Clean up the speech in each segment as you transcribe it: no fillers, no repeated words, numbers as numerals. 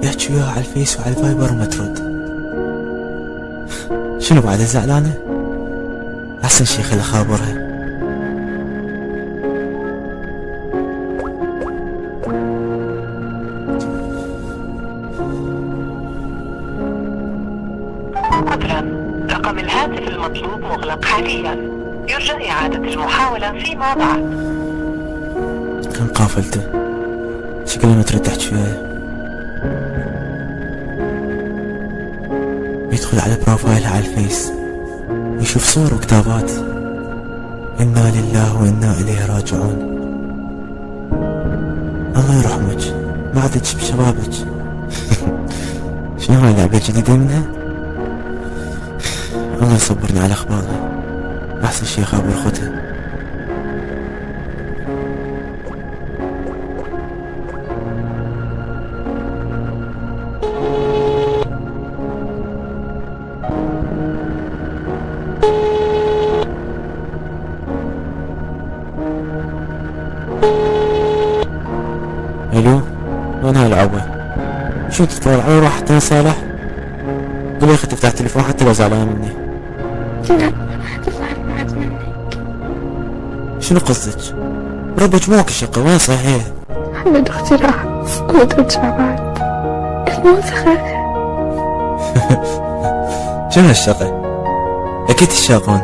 يحكي وياها على الفيس وعلى الفايبر وما ترد. شنو بعد زعلانة؟ أحسن شي خلي أخابرها. عذرا، رقم الهاتف المطلوب مغلق حاليا، يرجى إعادة المحاولة فيما بعد. كان قافلته، شكلها ما تريد تحكي وياي. يدخل على بروفايلها على الفيس ويشوف صور وكتابات إنا لله وإنا إليه راجعون. الله يرحمك، ما عدتك بشبابك. شنو هاي لعبة جديدة منها؟ الله يصبرني على أخبارها، أحسن شي خابر أخوتها. الو، وين هاي العبة؟ شو تطلع على روحك يا صالح؟ قول يا اخي تفتح تليفون حتى لو زعلان مني. لا، ما حتزعل بعد منك. شنو قصدك؟ ربك موك الشقة، وين صحيح؟ حمد اختي راح وترجع بعد. الموسخة. شنو هالشقة؟ اكيد الشاقون.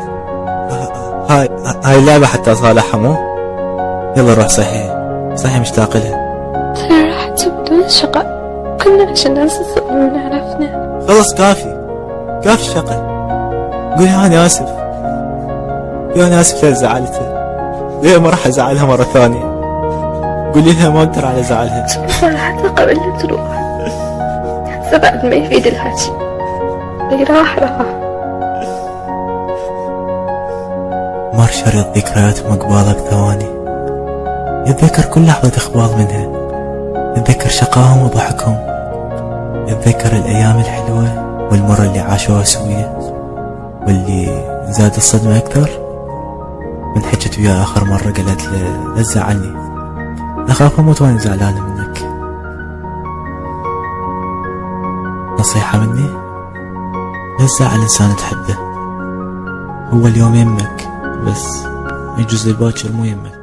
هاي اللعبة حتى صالحها مو؟ يلا روح صحيح مشتاق لها. ترى راحت بدون شقة، كنا عشان الناس يصورون عرفنا. خلص كافي الشقة. قولي أنا آسف، أنا آسف لو زعلتها، ليه ما راح أزعلها مرة ثانية. قولي لها ما أقدر على زعلها. صراحة قبل لا تروح سبق ما يفيد الهاتي، اللي راح. مر شريط ذكريات مقبالك ثواني، يتذكر كل لحظة إخبال منها، يتذكر شقاهم وضحكهم، يتذكر الأيام الحلوة والمرة اللي عاشوها سوية، واللي زاد الصدمة أكثر من حكت وياه آخر مرة قالت له لا تزعلني، أخاف أموت وأنا زعلانة منك. نصيحة مني، لا تزعل إنسان تحبه، هو اليوم يمك بس يجوز الباكر مو يمك.